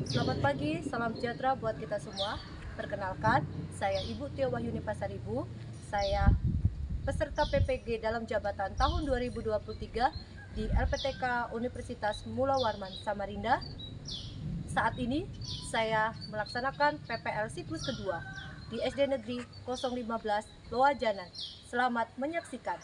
Selamat pagi, salam sejahtera buat kita semua. Perkenalkan, saya Ibu Tio Wahyuni Pasaribu. Saya peserta PPG dalam jabatan tahun 2023 di LPTK Universitas Mula Warman Samarinda. Saat ini saya melaksanakan PPL siklus kedua di SD Negeri 015 Loajanan. Selamat menyaksikan.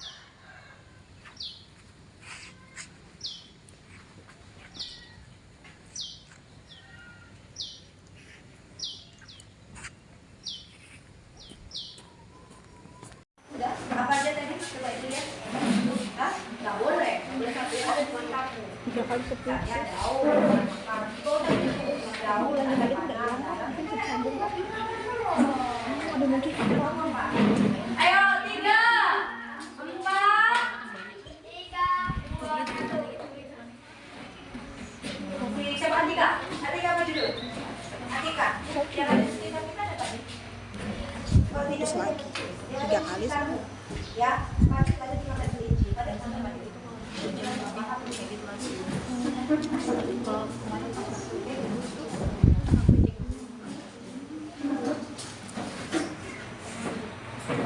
Apa aja tadi? Coba itu ya. Nggak boleh. Boleh satu ada cuma satu. Tiga kali sepuluh. Daun Tadi udah bilang kan sambung lagi. Ada mungkin. Ayo 3, 4, 3. Siapa Atika? Atika maju dulu. Atika. Yang ada di sekitar kita ada tadi. Terus lagi 3 kali sama. Ya, pasti pada cuma ada kelinci, pada sama mandi.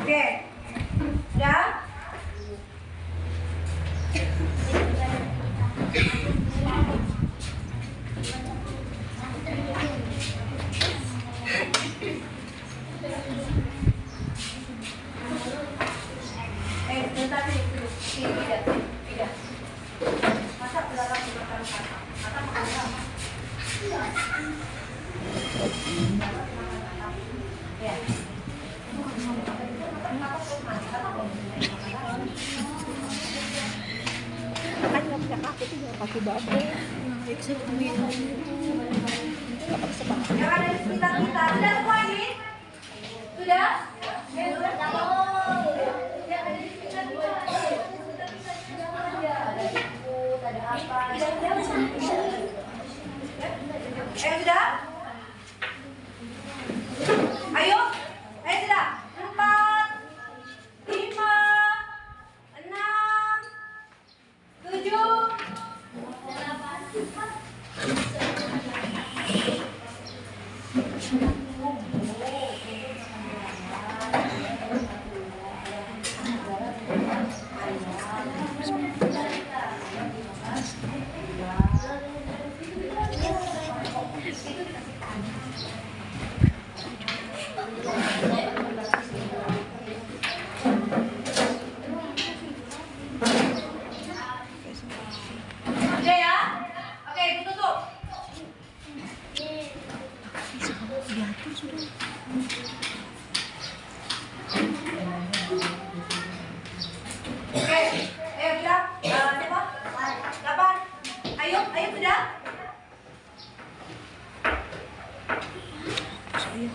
Oke, ya. Bentar dulu. Tidak. Masa belakang dimakan kata? Kata makan apa? Ya. Kan nggak punya kaki tuh jangan pakai babe. Nggak pakai sepakat. Yang ada di sekitar kita sudah semua ini? Sudah? Sudah? Ayo sudah. 4, 5, 6, 7. Oke ya? Oke, Ibu tutup. Diatur sudah. Oke, ayo sudah. Siapa? 8. Ayo sudah. Saya.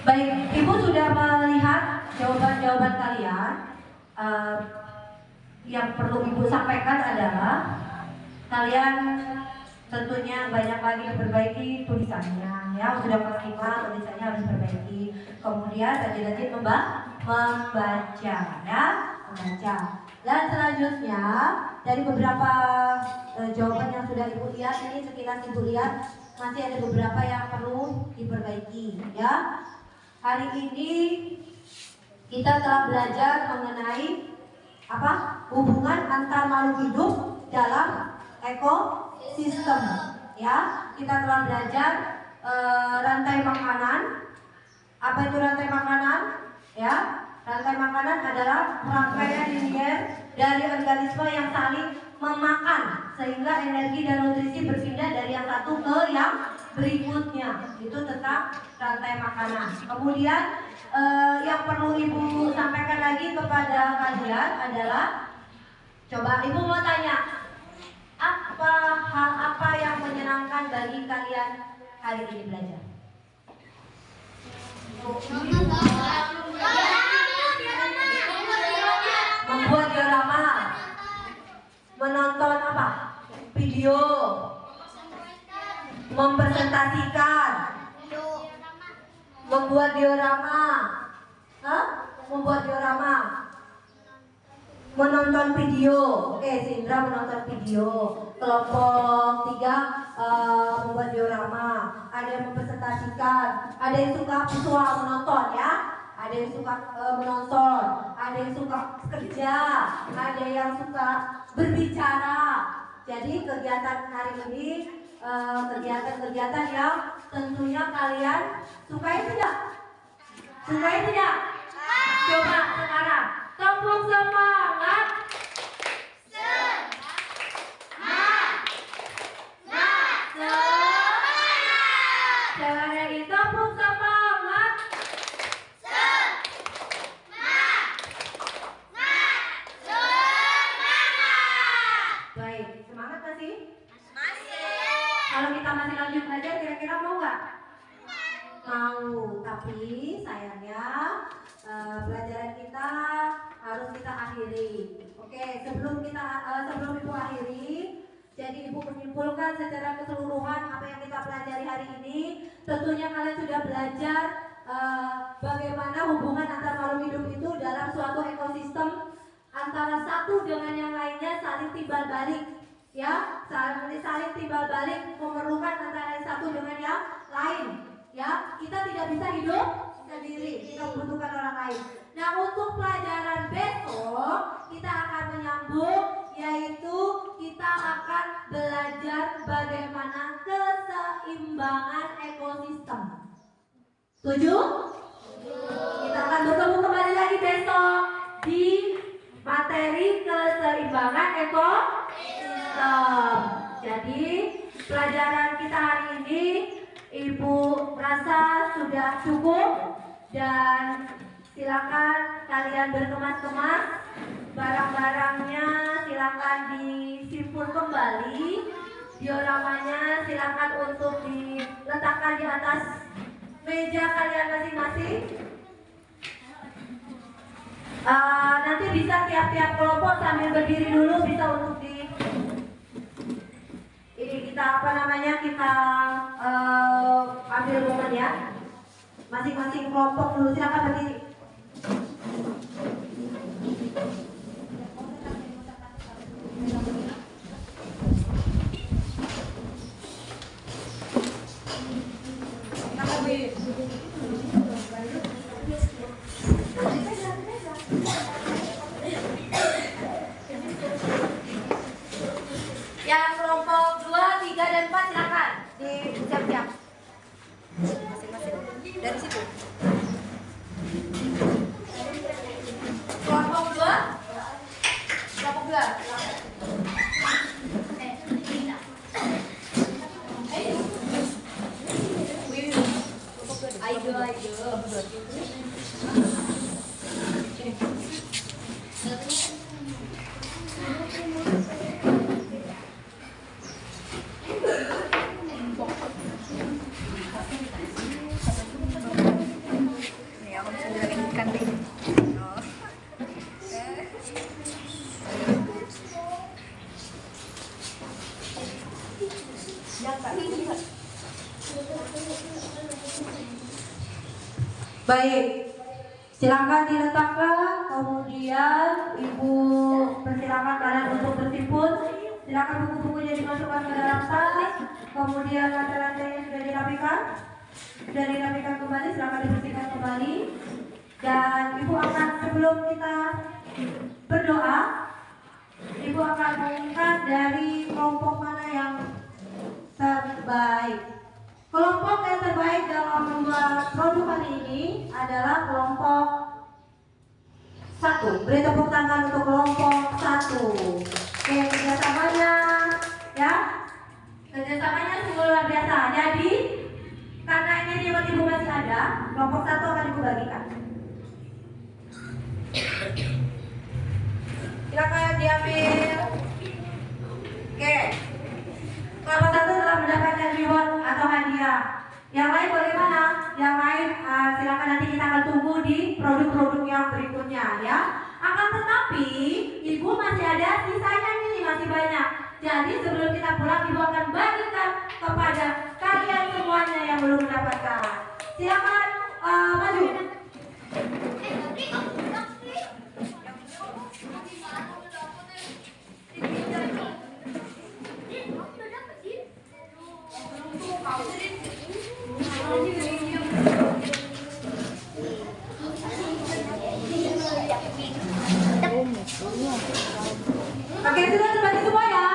Baik, Ibu sudah melihat jawaban-jawaban kalian. Yang perlu Ibu sampaikan adalah kalian tentunya banyak lagi diperbaiki tulisannya, ya. Sudah kelas 5, tulisannya harus diperbaiki. Kemudian rajin-rajin membaca, ya, membaca. Dan selanjutnya dari beberapa jawaban yang sudah Ibu lihat ini, sekilas Ibu lihat masih ada beberapa yang perlu diperbaiki, ya. Hari ini kita telah belajar mengenai hubungan antar makhluk hidup dalam ekosistem, ya. Kita telah belajar rantai makanan. Apa itu rantai makanan? Ya, rantai makanan adalah rangkaian linier dari organisme yang saling memakan sehingga energi dan nutrisi berpindah dari yang satu ke yang berikutnya. Itu tentang rantai makanan. Kemudian yang perlu Ibu sampaikan lagi kepada kalian adalah, coba Ibu mau tanya, hal apa yang menyenangkan bagi kalian hari ini belajar? Membuat diorama, menonton video, mempresentasikan, Membuat diorama. Hah? Membuat diorama. Menonton video. Oke, si Indra menonton video. Kelompok 3 membuat diorama. Ada yang mempresentasikan. Ada yang suka visual menonton ya. Ada yang suka menonton. Ada yang suka kerja. Ada yang suka berbicara. Jadi kegiatan hari ini kegiatan-kegiatan yang tentunya kalian sukai tidak? Sukai tidak? Coba sekarang tepuk semangat. Sekali lagi tepuk semangat. Baik, semangat masih? Kalau kita masih lanjut belajar, kira-kira mau nggak? Mau, tapi sayangnya pelajaran kita harus kita akhiri. Oke, sebelum ibu akhiri, jadi ibu menyimpulkan secara keseluruhan apa yang kita pelajari hari ini. Tentunya kalian sudah belajar bagaimana hubungan antar makhluk hidup itu dalam suatu ekosistem antara satu dengan yang lainnya saling timbal balik. Ya, saling timbal balik memerlukan antara satu dengan yang lain. Ya, kita tidak bisa hidup sendiri, kita membutuhkan orang lain. Nah, untuk pelajaran besok kita akan menyambung, yaitu kita akan belajar bagaimana keseimbangan ekosistem. Setuju? Kita akan bertemu kembali lagi besok di materi keseimbangan ekosistem. Jadi pelajaran kita hari ini Ibu merasa sudah cukup, dan silakan kalian berkemas-kemas barang-barangnya, silakan disimpul kembali, dioramanya silakan untuk diletakkan di atas meja kalian masing-masing. Nanti bisa tiap-tiap kelompok sambil berdiri dulu, bisa untuk ini kita kita ambil momen ya. Masing-masing kelompok dulu, silakan berdiri. Yang kelompok 2, 3, dan 4 silakan disiap-siap. Masing-masing dari situ. Kelompok 2. Kelompok 2. Ayo. Baik, silakan diletakkan, kemudian Ibu persilakan kalian untuk bersimpul. Silakan buku-bukunya dimasukkan ke dalam tas, kemudian lantai-lantainya sudah dirapikan kembali, silakan dibersihkan kembali. Dan Ibu akan, sebelum kita berdoa, Ibu akan mengumumkan dari kelompok mana yang terbaik. Kelompok yang terbaik dalam membuat produk hari ini adalah kelompok 1. Beri tepuk tangan untuk kelompok 1. Oke, kerjasamanya ya. Kerjasamanya sungguh luar biasa. Jadi karena ini riwayat Ibu masih ada, kelompok 1 akan Ibu bagikan. Silakan diambil. Oke. Kelompok 1 telah mendapatkan reward atau hadiah. Yang lain bagaimana? Yang lain silakan nanti kita akan tunggu di produk-produk yang berikutnya ya. Akan tetapi Ibu masih ada sisanya nih, masih banyak. Jadi sebelum kita pulang Ibu akan bagikan kepada kalian semuanya yang belum mendapatkan. Silakan Maju. Oke, sudah terbagi semua ya?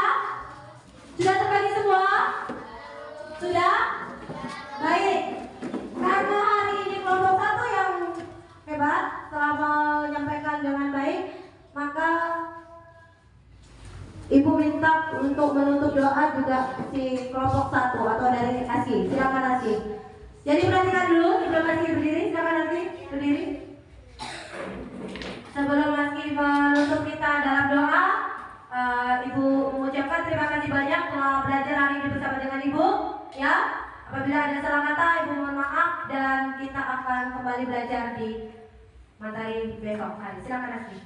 Sudah terbagi semua? Sudah? Baik. Karena hari ini kelompok satu yang hebat telah menyampaikan dengan baik, maka Ibu minta untuk menutup doa juga si kelompok satu atau dari Asi. Silakan Asi. Jadi perhatikan dulu sebelum Asi berdiri. Silakan Asi berdiri. Sebelum Asi menutup kita dalam doa, Ibu mengucapkan terima kasih banyak telah belajar hari ini bersama dengan Ibu. Ya, apabila ada salah kata, Ibu mohon maaf dan kita akan kembali belajar di materi besok hari. Silakan Asi.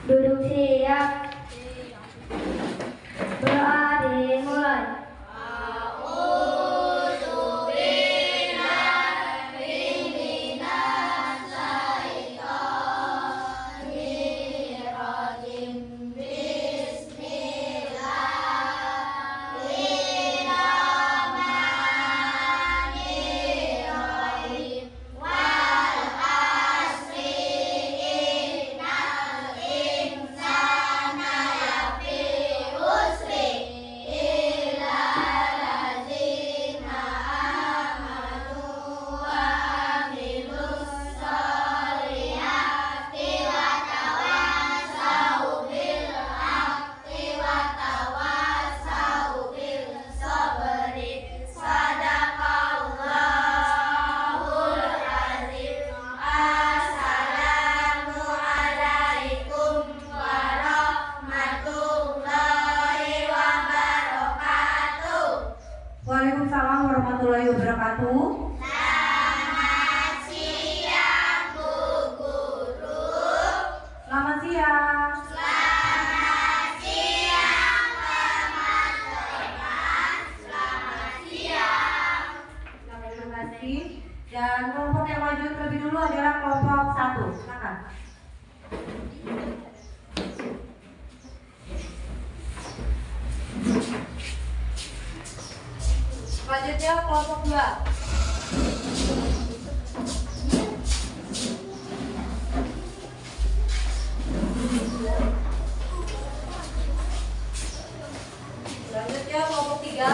Duduk siap. Doa dimulai. Waalaikumsalam warahmatullahi wabarakatuh. Selamat siang, Bu Guru. Selamat siang. Selamat siang, teman-teman. Selamat siang. Terima kasih. Dan kelompok yang maju terlebih dulu adalah kelompok satu. Silakan. Selanjutnya kelompok 2. Selanjutnya kelompok 3.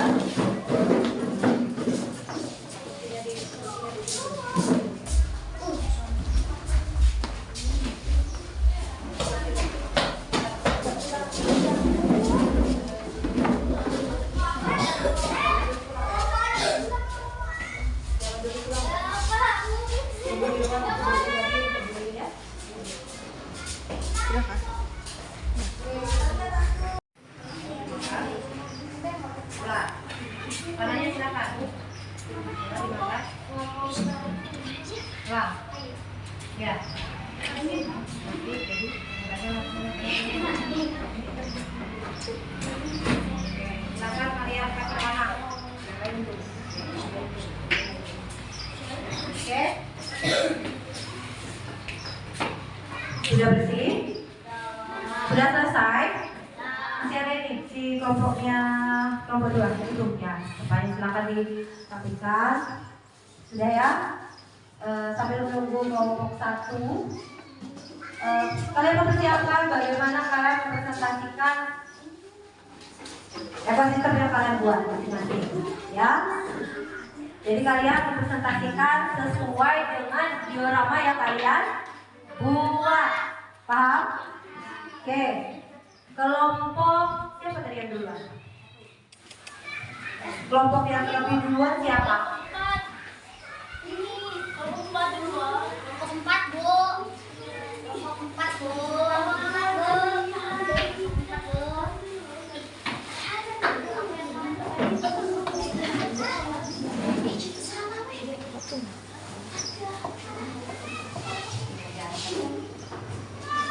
Warnanya silakan. Wah. Ya. Silakan kalian ke pertama. Oke. Sudah bersih? Sudah selesai? Masih ada ini si kelompoknya kelompok 2 itu ya. Supaya silakan dirapikan. Sudah ya? Sambil menunggu kelompok 1. Kalian mempersiapkan bagaimana kalian mempresentasikan ekosistem yang kalian buat masing-masing, ya. Jadi kalian mempresentasikan sesuai dengan diorama yang kalian buat, paham? Oke. Kelompok siapa tadi yang duluan? Kelompok yang lebih duluan siapa? Ini kelompok 2. Kelompok 4, Bu. Kelompok 4, Bu.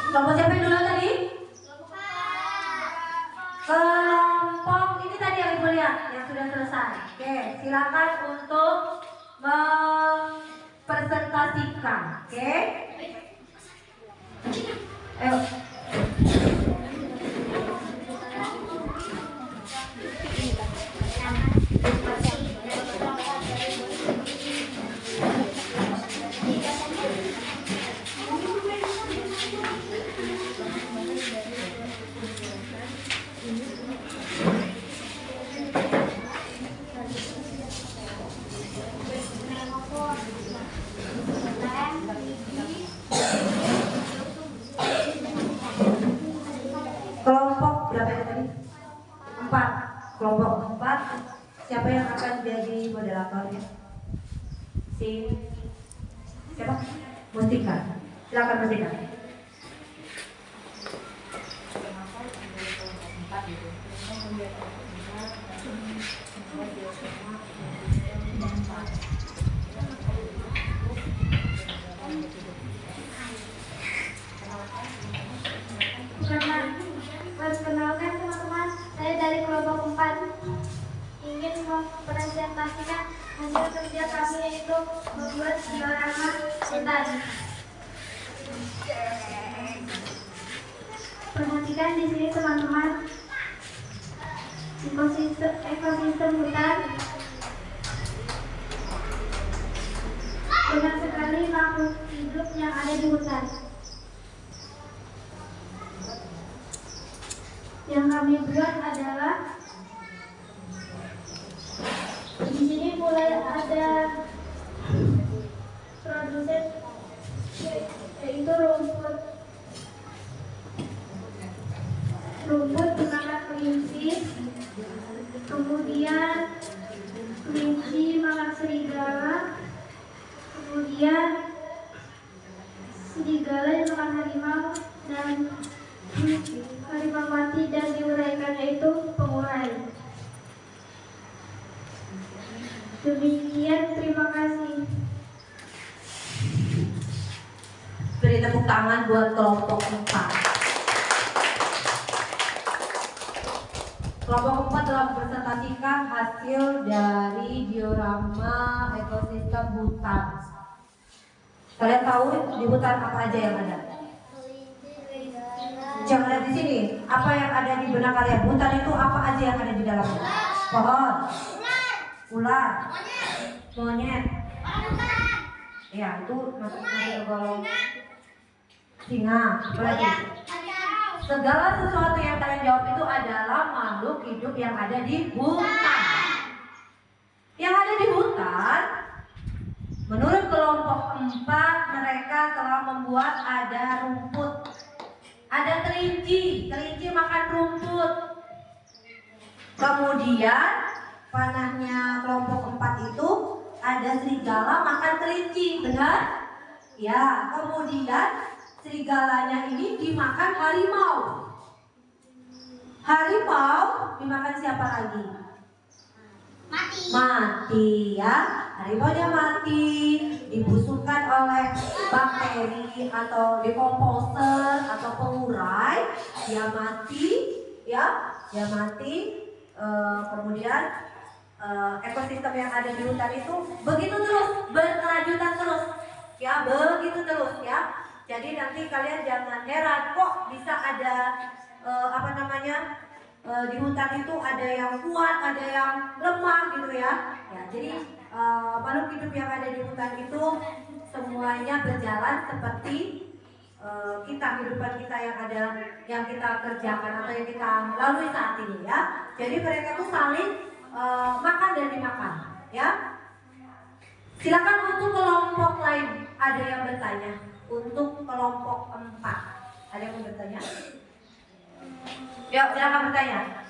Kelompok siapa yang duluan tadi? Kelompok sudah selesai. Oke, silakan untuk mempresentasikan. Oke. Ayo. Kelompok berapa ya tadi? 4. Kelompok 4. Siapa yang akan jadi moderatornya? Siapa? Mustika. Silakan Mustika. Perkenalkan teman-teman, saya dari kelompok 4 ingin mempresentasikan hasil kerja kami, yaitu membuat diorama hutan. Perhatikan di sini teman-teman, ekosistem hutan. Banyak sekali makhluk hidup yang ada di hutan. Yang kami buat adalah di sini mulai ada produsen, yaitu rumput dimakan kelinci, kemudian kelinci makan serigala, kemudian serigala makan harimau, dan harimau mati dan diuraikan, yaitu pengurai. Demikian, terima kasih. Beri tepuk tangan buat kelompok 4. Kelompok 4 telah mempresentasikan hasil dari diorama ekosistem hutan. Kalian tahu di hutan apa aja yang ada? Jangan lihat di sini. Apa yang ada di benak kalian? Hutan itu apa aja yang ada di dalamnya? Pohon, ular, monyet. Ya, itu masuk ke golong singa. Apa lagi? Segala sesuatu yang kalian jawab itu adalah makhluk hidup yang ada di hutan. Yang ada di hutan, menurut kelompok 4, mereka telah membuat ada rumput. Ada kelinci makan rumput. Kemudian panahnya kelompok 4 itu ada serigala makan kelinci, benar? Ya, kemudian serigalanya ini dimakan harimau. Harimau dimakan siapa lagi? Mati ya. Harimaunya mati, dibusukkan oleh bakteri atau dekomposer atau pengurai, dia mati ya, dia mati. Kemudian ekosistem yang ada di hutan itu begitu terus, berkelanjutan terus ya, begitu terus ya. Jadi nanti kalian jangan heran kok bisa ada di hutan itu ada yang kuat, ada yang lemah gitu ya. Ya, jadi makhluk hidup yang ada di hutan itu semuanya berjalan seperti kehidupan kita yang kita kerjakan atau yang kita lalui saat ini ya. Jadi mereka tuh saling makan dan dimakan ya. Silakan untuk kelompok lain, ada yang bertanya. Untuk kelompok 4 ada yang mau bertanya? Yuk, silakan bertanya.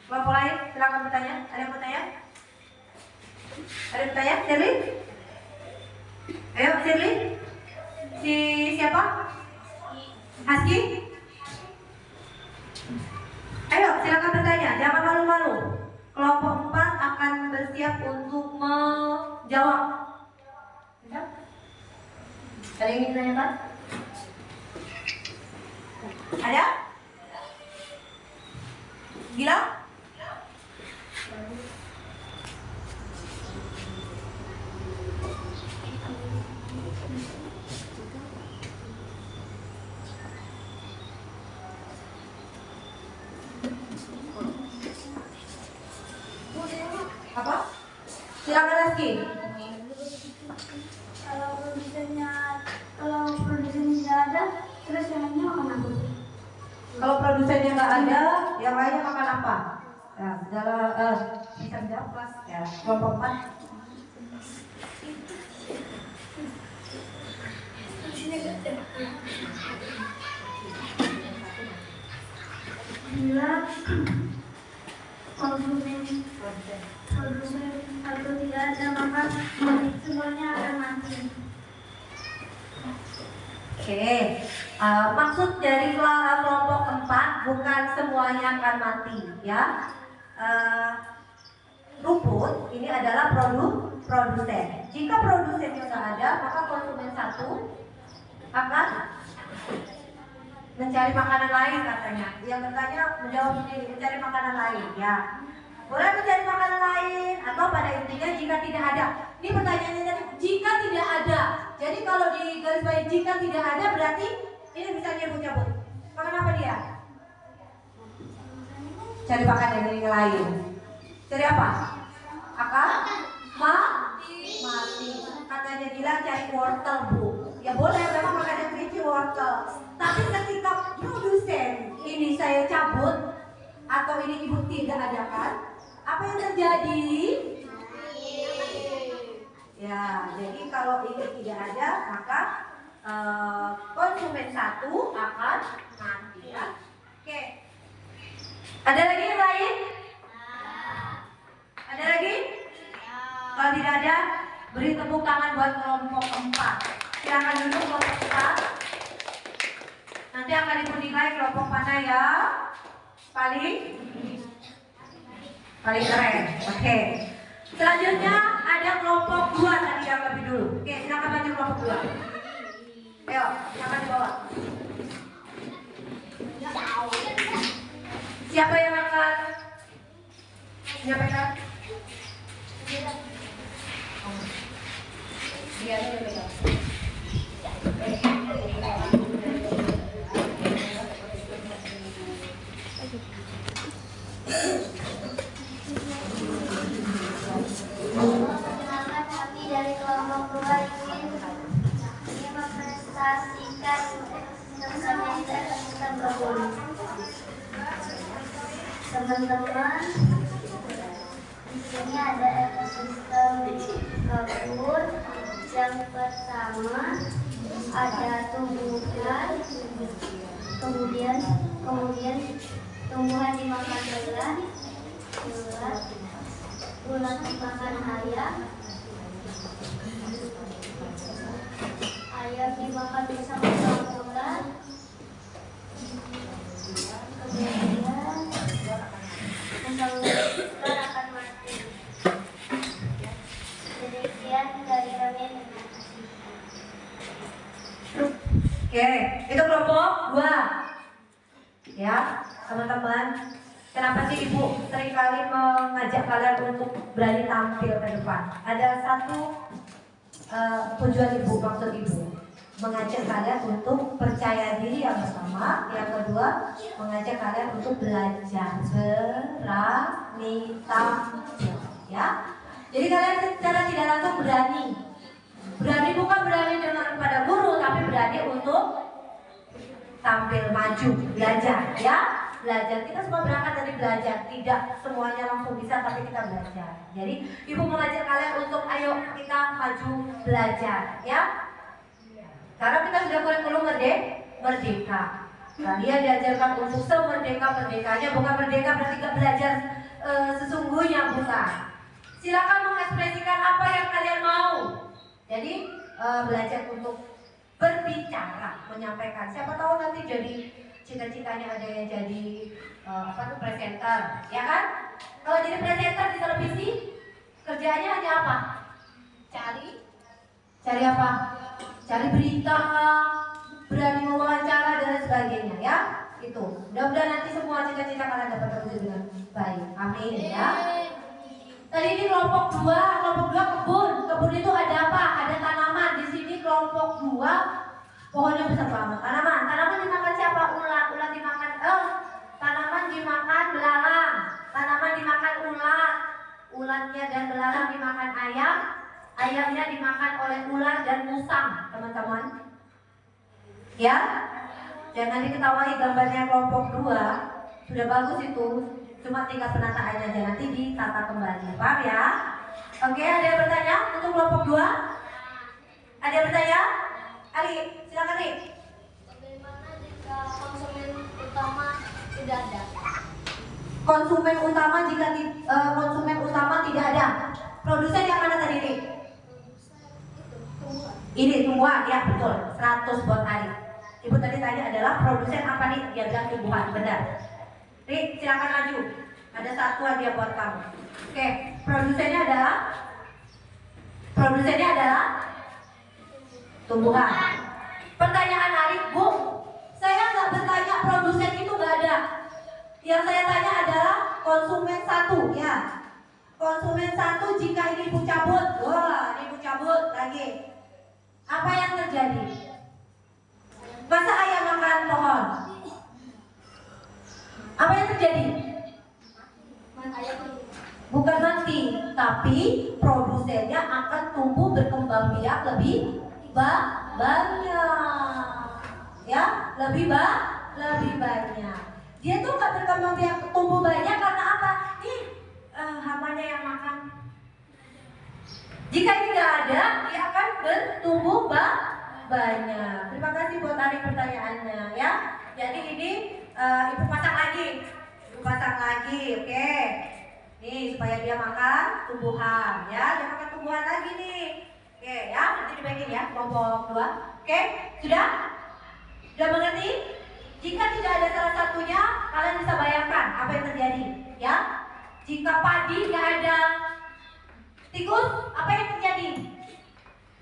Kelompok lain, silakan bertanya. Ada yang bertanya? Ada yang bertanya? Shirley? Ayo, Shirley. Si siapa? Haski? Ayo, silakan bertanya. Jangan malu-malu. Kelompok 4 akan bersiap untuk menjawab. Ada yang ingin ditanyakan? Ada? Gila? Rizky? Kalau produsennya nggak ada, terus yang lainnya makan apa? Kalau produsennya nggak ada, yang lainnya makan apa? Ya, bisa menjawab kelas ya, kelompok 4. Bila konsumen atau tidak ada maka semuanya akan mati. Oke, maksud dari kelompok 4 bukan semuanya akan mati ya. Rumput ini adalah produsen. Jika produsennya nggak ada, maka konsumen 1 akan mencari makanan lain katanya. Yang bertanya menjawab sendiri, mencari makanan lain ya. Boleh mencari makanan lain atau pada intinya jika tidak ada. Ini pertanyaannya tadi jika tidak ada. Jadi kalau di garis bawah jika tidak ada berarti ini bisa nyebut-nyebut. Makan apa dia? Cari makanan dari yang lain. Cari apa? Akan mati. Katanya bilang cari wortel bu. Ya boleh memang makanan kelinci wortel. Tapi ketika produsen ini saya cabut atau ini ibu tidak adakan, apa yang terjadi? Ya, jadi kalau ini tidak ada maka konsumen 1 akan mati ya. Oke. Ada lagi yang lain? Ada lagi? Kalau tidak ada, beri tepuk tangan buat kelompok 4. Silakan duduk kelompok 4. Nanti akan dinilai kelompok mana ya paling keren. Oke. Selanjutnya ada kelompok 2 tadi yang lebih dulu. Oke, silakan maju kelompok 2. Ayo, silakan di bawah. Siapa yang akan menyampaikan? Dia yang Perkenalkan kami dari kelompok 2 ingin mempresentasikan tentang ekosistem kebun. Teman-teman, di sini ada ekosistem kebun. Yang pertama ada tumbuhan, kemudian tumbuhan dimakan ulat dimakan ayam dimakan bersama ulat, kemudian ular akan mati. Demikian dari kami. Oke, itu kelompok 2. Ya, teman-teman. Kenapa sih Ibu seringkali mengajak kalian untuk berani tampil ke depan? Ada satu tujuan Ibu, maksud Ibu mengajak kalian untuk percaya diri yang pertama. Yang kedua, mengajak kalian untuk belajar berani tampil ya. Jadi kalian secara tidak langsung berani bukan berani dengan kepada guru, tapi berani untuk tampil maju, belajar ya. Belajar, kita semua berangkat dari belajar, tidak semuanya langsung bisa, tapi kita belajar. Jadi Ibu mengajak kalian untuk ayo kita maju belajar ya. Karena kita sudah kurikulum merdeka. Kalian diajarkan untuk semerdeka-merdekanya, bukan merdeka berarti gak belajar sesungguhnya, bukan. Silakan mengekspresikan apa yang kalian mau. Jadi belajar untuk berbicara, menyampaikan. Siapa tahu nanti jadi cita-citanya ada yang jadi presenter, ya kan? Kalau jadi presenter di televisi, kerjanya hanya apa? Cari apa? Cari berita, berani mewawancara dan sebagainya, ya. Itu. Mudah-mudahan nanti semua cita-cita kalian dapat terwujud dengan baik. Amin, ya. Tadi ini kelompok 2 kebun. Kebun itu ada apa? Ada tanaman. Di sini kelompok 2 pohonnya besar banget. Tanaman dimakan siapa? Ulat dimakan tanaman dimakan belalang. Tanaman dimakan ulat. ulatnya dan belalang dimakan ayam, ayamnya dimakan oleh ular dan musang, teman-teman. Ya, jangan diketahui gambarnya kelompok 2, sudah bagus itu, cuma tinggal penataan aja, nanti ditata kembali, paham ya? Oke, ada yang bertanya untuk kelompok 2? Ada yang bertanya? Ali, silakan Ali. Bagaimana jika konsumen utama tidak ada? Konsumen utama jika konsumen utama tidak ada. Produsen yang mana tadi, Rik? Ini tumbuhan, ya betul. 100 buat Ari. Ibu tadi tanya adalah produsen apa nih? Dia bilang tumbuhan, benar. Rik, silakan maju. Ada satu hadiah buat kamu. Oke, produsennya adalah tumbuhan. Pertanyaan Ari, Bu, saya nggak bertanya produsen itu nggak ada. Yang saya tanya adalah konsumen 1, ya. Konsumen 1 jika ini ibu cabut, wah, ini ibu cabut lagi. Apa yang terjadi? Masa ayam makan pohon? Apa yang terjadi? Bukan mati, tapi produsennya akan tumbuh berkembang biak lebih banyak, ya, lebih banyak. Dia tuh nggak berkembang biak tumbuh banyak karena apa? Hamanya yang makan. Jika ini nggak ada, dia akan bertumbuh banyak. Terima kasih buat Ari pertanyaannya, ya. Jadi ini ibu pasang lagi, oke. Nih supaya dia makan tumbuhan, ya. Dia makan tumbuhan lagi nih. Oke, ya. Nanti dibagiin ya kelompok 2. Oke, sudah? Sudah mengerti? Jika tidak ada salah satunya, kalian bisa bayangkan apa yang terjadi, ya. Jika padi nggak ada tikus, apa yang terjadi?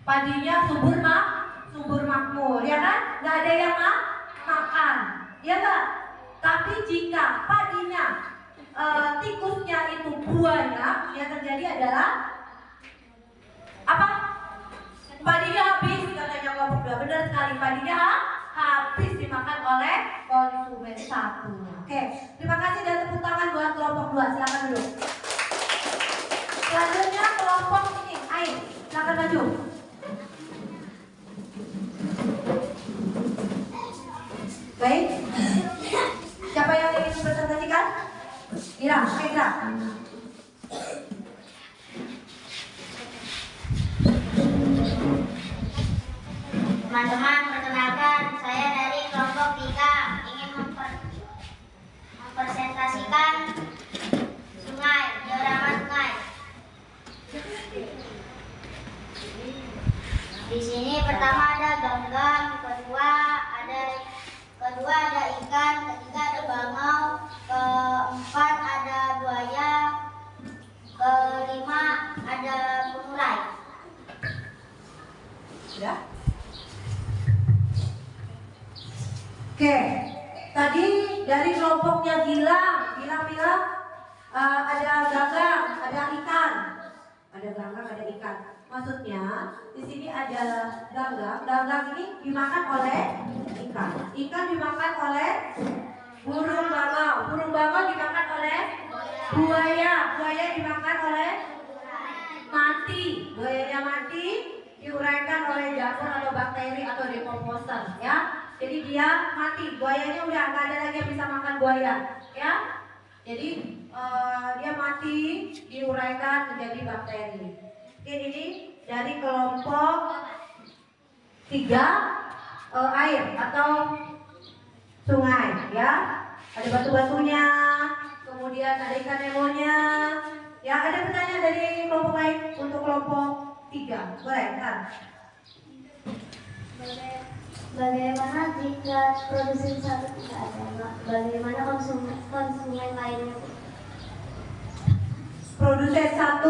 Padinya subur makmur, ya kan? Nggak ada yang makan, ya nggak? Tapi jika padinya tikusnya itu banyak, yang terjadi adalah apa? Padinya habis, katanya kelompok 2. Benar sekali, padinya habis dimakan oleh konsumen 1. Oke, terima kasih dan tepuk tangan buat kelompok 2. Silakan dulu. Selanjutnya kelompok ini, Ain, silakan maju. Baik. Siapa yang ingin presentasikan? Ira, oke Ira. Teman-teman, perkenalkan, saya dari kelompok 3 ingin mempresentasikan sungai, diorama sungai. Di sini pertama ada ganggang, kedua ada ikan, ketiga ada bangau, keempat ada buaya, kelima ada pengurai. Sudah? Oke, tadi dari kelompoknya Gilang bilang ada ganggang, ada ikan. Ada ganggang, ada ikan. Maksudnya di sini ada ganggang ini dimakan oleh ikan. Ikan dimakan oleh burung bangau dimakan oleh buaya dimakan oleh buayanya mati, diuraikan oleh jamur atau bakteri atau decomposer, ya. Jadi dia mati, buayanya udah nggak ada lagi yang bisa makan buaya, ya. Jadi dia mati, diuraikan menjadi bakteri. Ini dari kelompok 3 air atau sungai, ya. Ada batu-batunya, kemudian ada ikan nemonya. Ya, ada pertanyaan dari kelompok lain untuk kelompok 3, boleh kan? Bagaimana jika produsen 1 tidak ada? Bagaimana konsumen lainnya? Produsen 1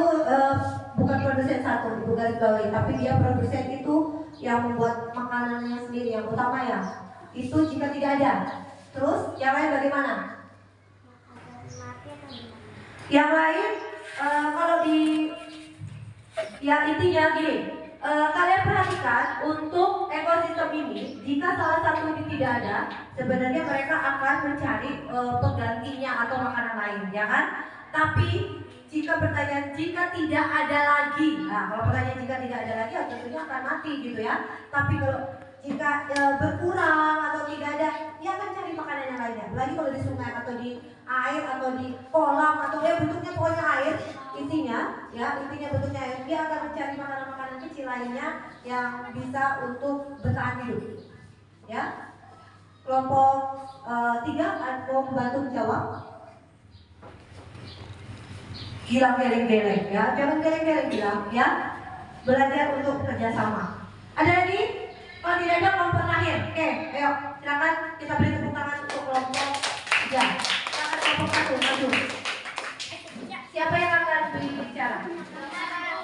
bukan produsen 1, ibu garis bawahi, tapi dia produsen itu yang membuat makanannya sendiri yang utama, ya. Itu jika tidak ada. Terus yang lain bagaimana? Yang lain kalau ya intinya gini, kalian perhatikan untuk ekosistem ini, jika salah satu ini tidak ada, sebenarnya mereka akan mencari penggantinya atau makanan lain, ya kan? Tapi jika pertanyaan jika tidak ada lagi. Nah, kalau pertanyaan jika tidak ada lagi, ya tentunya akan mati gitu ya. Tapi kalau jika berkurang atau tidak ada, dia akan cari makanan yang lainnya. Lagi kalau di sungai atau di air atau di kolam atau ya bentuknya pokoknya air, intinya bentuknya air, dia akan mencari makanan-makanan kecil lainnya yang bisa untuk bertahan hidup. Ya. Kelompok 3 mau membantu menjawab. Gilang geleng-geleng ya, jangan geleng-geleng Gilang ya. Belajar untuk kerjasama. Ada lagi? Kalau tidak ada kelompok terakhir. Oke, ayo silakan kita beri tepuk tangan untuk kelompok 3. Silakan kelompok 1 maju. Siapa yang akan berbicara?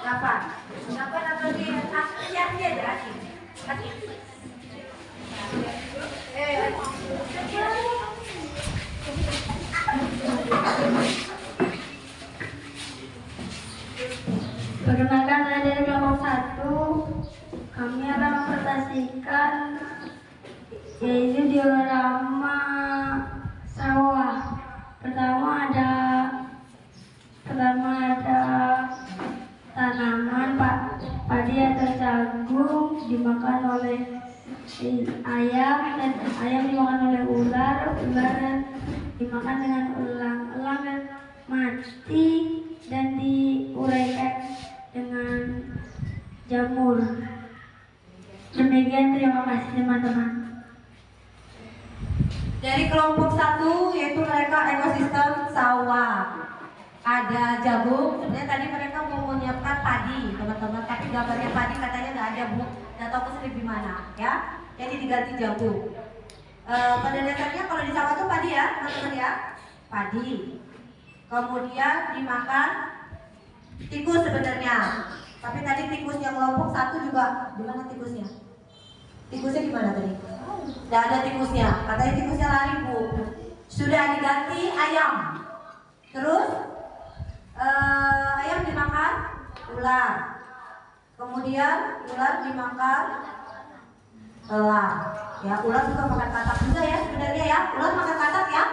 8 atau di akhir aja. Perkenalkan, saya dari kelompok 1. Kami akan mempresentasikan yaitu diorama sawah. Pertama ada tanaman padi atau jagung dimakan oleh ayam, dan ayam dimakan oleh ular dimakan dengan elang yang mati dan diuraikan dengan jamur. Demikian, terima kasih teman-teman. Dari kelompok 1 yaitu mereka ekosistem sawah. Ada jagung, sebenarnya tadi mereka mau menyiapkan padi teman-teman, tapi gambarnya padi katanya nggak ada Bu, nggak tahu keselip di mana ya, jadi diganti jagung. Pada dasarnya kalau di sawah itu padi ya teman-teman ya, padi. Kemudian dimakan tikus sebenarnya, tapi tadi tikus yang kelompok 1 juga, di mana tikusnya? Tikusnya di mana tadi? Nggak ada tikusnya, katanya tikusnya lari Bu. Sudah diganti ayam. Terus ayam dimakan ular. Kemudian ular dimakan elang. Ya, ular juga makan katak juga ya sebenarnya ya. Ular makan katak ya.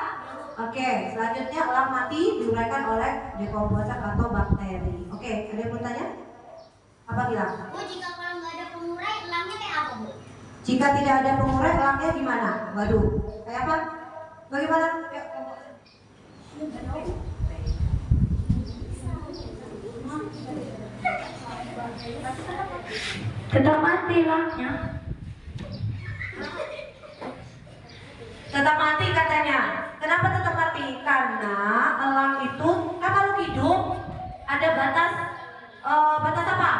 Oke, selanjutnya elang mati diuraikan oleh dekomposan atau bakteri. Oke, ada yang mau tanya? Apa bilang? Bu, jika kalau nggak ada pengurai, elangnya kayak apa Bu? Jika tidak ada pengurai, elangnya gimana? Waduh, kayak apa? Bagaimana? Tetap mati elangnya. Tetap mati katanya. Kenapa tetap mati? Karena elang itu kan makhluk hidup, ada batas apa?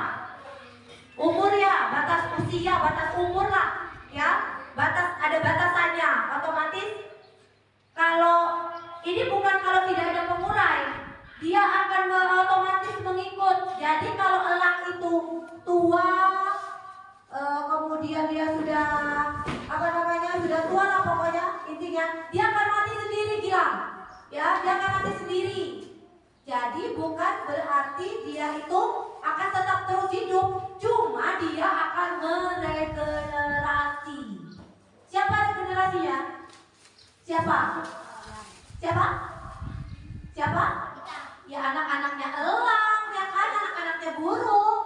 Umur ya, batas usia, batas umur lah, ya. Ada batasannya. Otomatis kalau ini bukan kalau tidak ada pengurai, dia akan otomatis mengikut. Jadi kalau elang itu tua, kemudian dia sudah sudah tua lah pokoknya, intinya dia akan mati sendiri Gilang. Ya, dia akan mati sendiri. Jadi bukan berarti dia itu akan tetap terus hidup, cuma dia akan meregenerasi. Siapa regenerasinya? Siapa? Ya anak-anaknya elang, ya kan, anak-anaknya burung.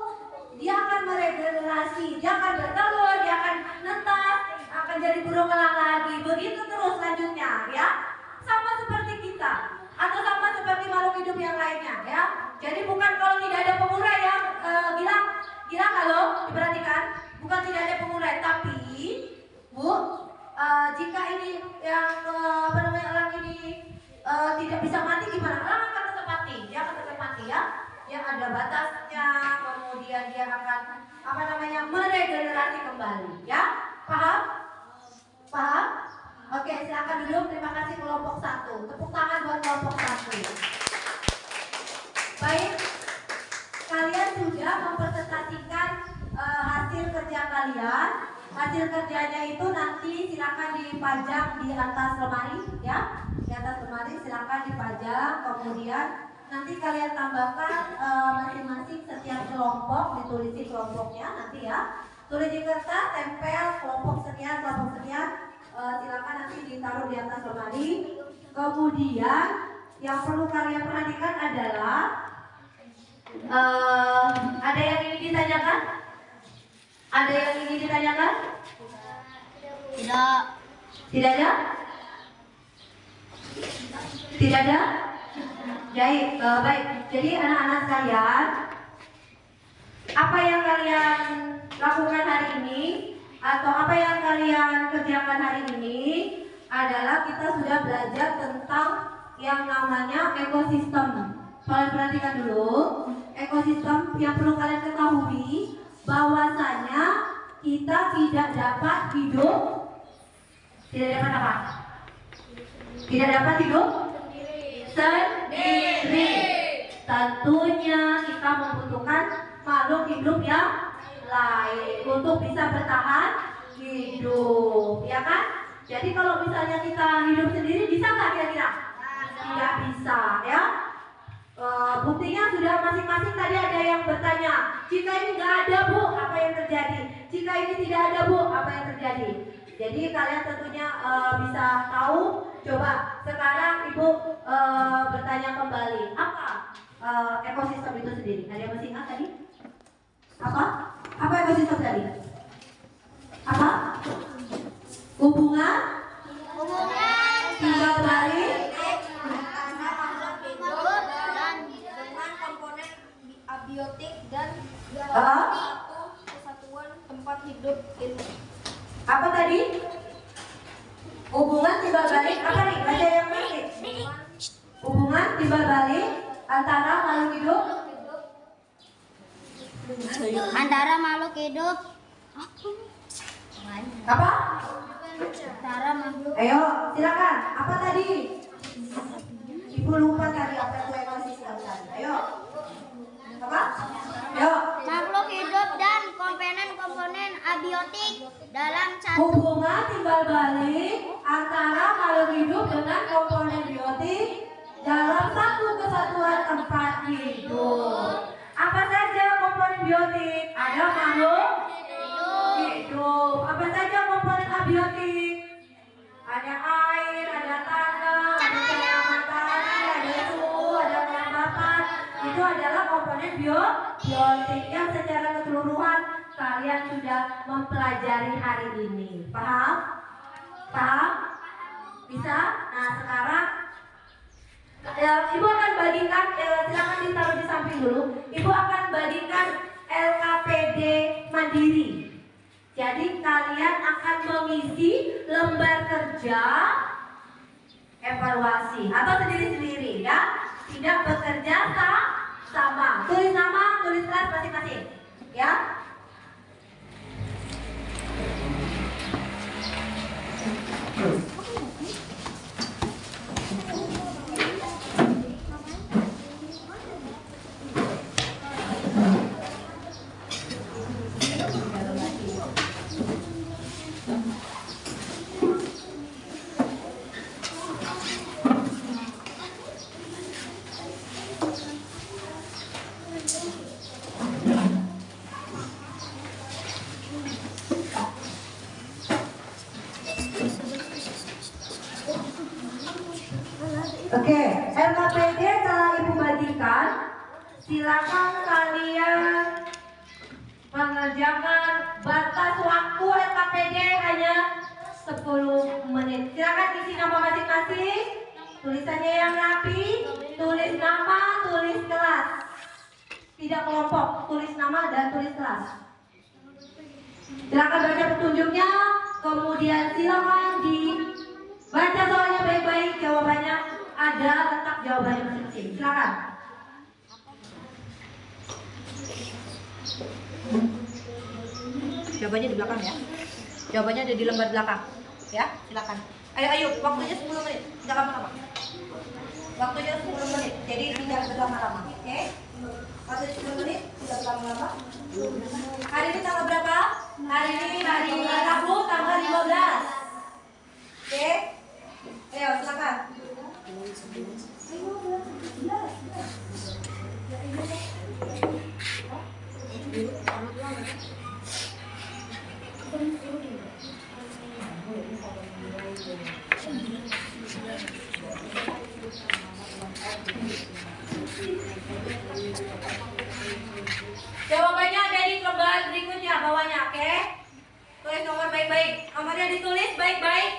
Dia akan meregenerasi, dia akan bertelur, dia akan netas, akan jadi burung elang lagi. Begitu terus selanjutnya, ya. Sama seperti kita, atau sama seperti makhluk hidup yang lainnya, ya. Jadi bukan kalau tidak ada pengurai ya, Gilang halo, diperhatikan, bukan tidak ada pengurai, tapi Bu, jika ini yang elang ini tidak bisa mati gimana? Elang akan tetap mati, dia akan tetap mati ya. Yang ada batasnya, kemudian dia akan meregenerasi kembali, ya. Paham? Oke, silakan duduk. Terima kasih kelompok 1. Tepuk tangan buat kelompok 1. Baik, kalian sudah mempresentasikan hasil kerja kalian. Hasil kerjanya itu nanti silakan dipajang di atas lemari, ya. Di atas lemari silakan dipajang. Kemudian nanti kalian tambahkan masing-masing setiap kelompok, ditulisi kelompoknya nanti ya. Tulis di kertas, tempel kelompok sekian. Silakan nanti ditaruh di atas lemari. Kemudian yang perlu kalian perhatikan adalah Ada yang ingin ditanyakan? Ada yang ingin ditanyakan? Tidak. Tidak ada? Tidak ada? Baik. Jadi anak-anak sekalian, apa yang kalian lakukan hari ini atau apa yang kalian kerjakan hari ini adalah kita sudah belajar tentang yang namanya ekosistem. Kalian perhatikan dulu, ekosistem yang perlu kalian ketahui bahwasanya kita tidak dapat hidup apa? Tidak dapat hidup sendiri. Tentunya kita membutuhkan makhluk hidup yang lain untuk bisa bertahan hidup, ya kan? Jadi kalau misalnya kita hidup sendiri bisa nggak kira-kira? Tidak bisa, ya. Buktinya sudah masing-masing tadi ada yang bertanya, jika ini nggak ada Bu, apa yang terjadi? Jika ini tidak ada Bu, apa yang terjadi? Jadi kalian tentunya bisa tahu. Coba sekarang Ibu bertanya kembali, apa ekosistem itu sendiri? Ada yang masih ingat tadi? Apa? Apa ekosistem tadi? Apa? Hubungan timbal balik dengan komponen abiotik dan kesatuan tempat hidup ini. apa tadi? Hubungan timbal balik apa nih? Ada yang ngerti? Hubungan timbal balik antara makhluk hidup Antara makhluk hidup. apa? Antara makhluk. Ayo, silakan. Apa tadi? Ibu lupa tadi apa itu ekosistem tadi. Ayo. Apa? Ayo. Makhluk hidup dan komponen-komponen abiotik dalam satu. Hubungan timbal balik antara makhluk hidup dengan komponen biotik dalam satu kesatuan tempat hidup. Apa saja komponen biotik? Ada makhluk hidup. Apa saja komponen abiotik? Ada air, ada tanah, ada cahaya matahari, ada suhu, ada kelembapan. Itu adalah komponen biotik yang secara keseluruhan kalian sudah mempelajari hari ini. Paham? Paham? Bisa? Nah sekarang Ibu akan bagikan, silakan ditaruh di samping dulu. Ibu akan bagikan LKPD Mandiri. Jadi kalian akan mengisi lembar kerja evaluasi atau sendiri-sendiri, ya. Tidak bekerja sama. Tulis nama, tulis kelas masing-masing, ya. Oke, LKPD telah Ibu bagikan. Silakan kalian mengerjakan. Batas waktu LKPD hanya 10 menit. Silakan isi nama masing-masing. Tulisannya yang rapi. Tulis nama, tulis kelas. Tidak kelompok. Tulis nama dan tulis kelas. Silakan baca petunjuknya. Kemudian silakan dibaca soalnya baik-baik. Jawabannya ada, letak jawabannya masing-masing. Silakan. Jawabannya di belakang ya. Jawabannya ada di lembar belakang. Ya, silakan. Ayo, waktunya 10 menit. Tidak lama-lama. Waktunya 10 menit. Jadi tidak berlama-lama. Oke? Waktunya 10 menit, tidak berlama-lama. Hari ini tanggal berapa? Hari ini hari Rabu tanggal 15. Oke? Ayo, silakan. tulis nomor baik-baik. Nomornya ditulis baik-baik.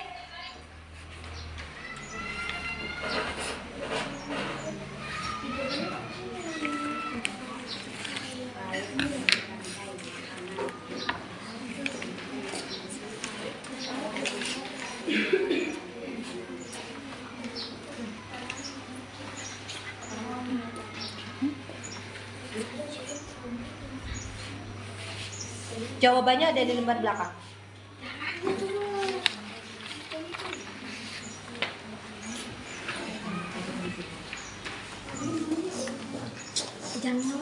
Jawabannya ada di lembar belakang. Jangan.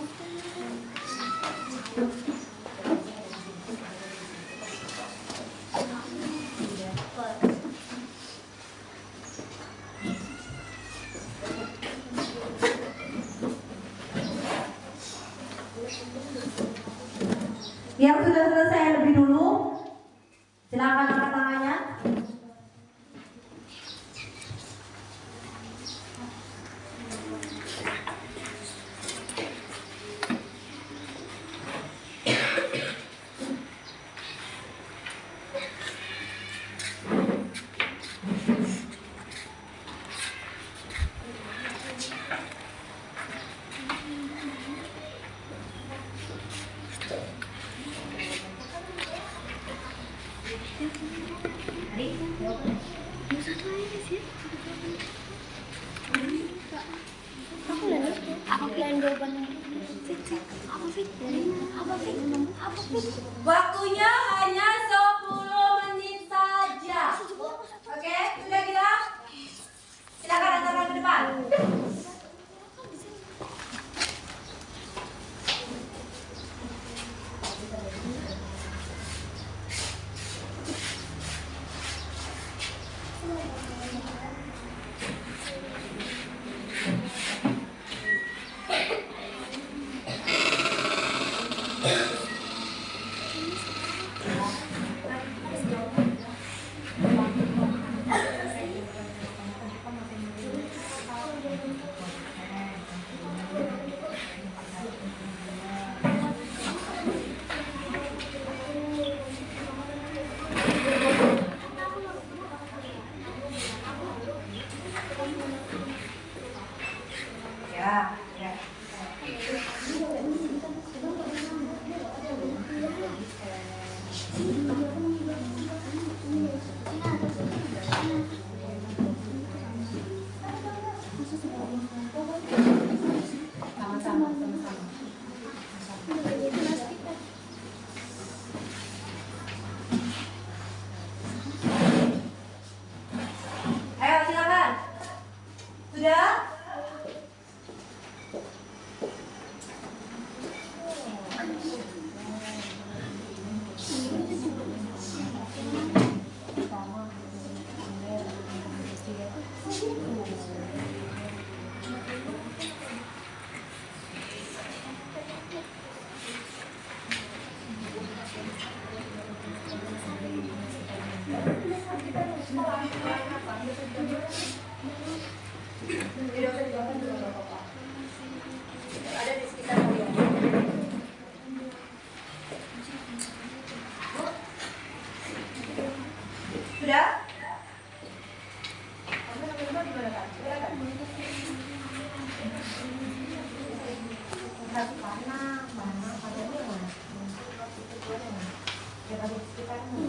Yang sudah selesai lebih dulu, silakan angkat tangannya. Waktunya hanya 10 menit saja. Oke, sudah gila? Silakan antarkan ke depan. Ya. Ayo silakan. Sudah? Ada di sekitar kalian. Sudah? Kamu nomor 5 di mana kan? Silakan. Mana? Padanya mana? Ya ada di sekitarmu.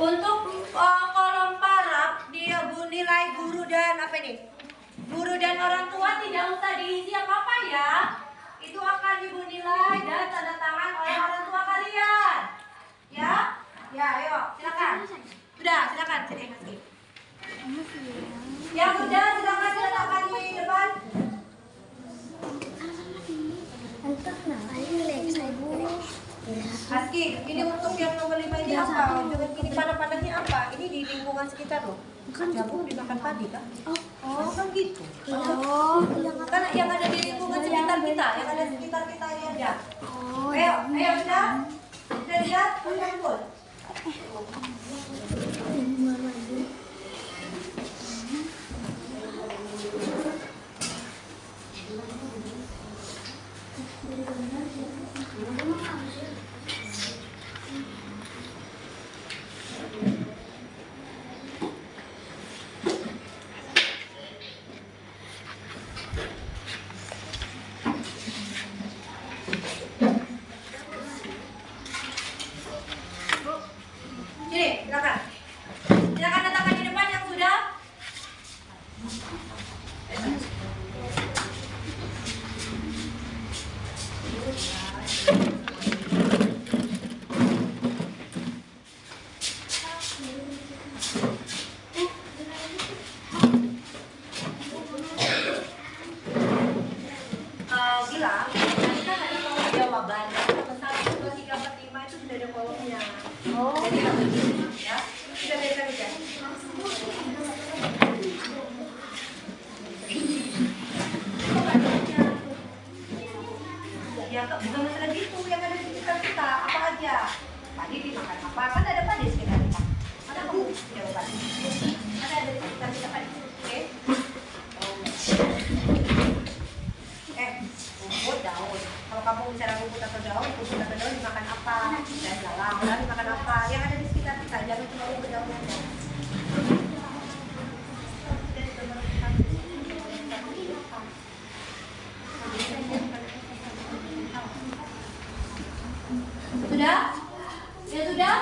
Untuk kolom paraf dia nilai guru dan apa ini? Guru dan orang tua tidak usah diisi apa-apa ya. Itu akan ibu nilai dan tanda tangan oleh orang tua kalian. Ya? Ya, ayo, silakan. Sudah, silakan sini Mas. Yang sudah silakan diletakkan di depan. Aski, ini untuk yang nomor 5 ini apa? Jangan gini pandang-pandangnya apa? Ini di lingkungan sekitar loh. Jagung dimakan padi kan? Oh, kan gitu. Oh, Kan yang ada di lingkungan sekitar kita, yang ada di sekitar kita ini aja. Ayo sudah? Sudah lihat? Kumpul. Sini, silakan. Silakan letakkan di depan yang sudah. Bilang, tadi kan ada kolom jawaban. Nomor 1, 2, 3, 4, 5 itu sudah ada kolomnya. Jadi nggak begini, ya. Sudah biarkan aja. Ya, bukan masalah gitu. Yang ada di sekitar kita, apa aja. Padi dimakan apa? Kan ada padi di sekitar kita. Mana kamu jawaban? Ada di sekitar kita padi. Oke? Rumput, daun. Kalau kamu bicara rumput atau daun dimakan apa? Dan dalam dimakan apa? Yang ada di sekitar kita, jangan cuma rumput daun aja. Sudah? Ya sudah?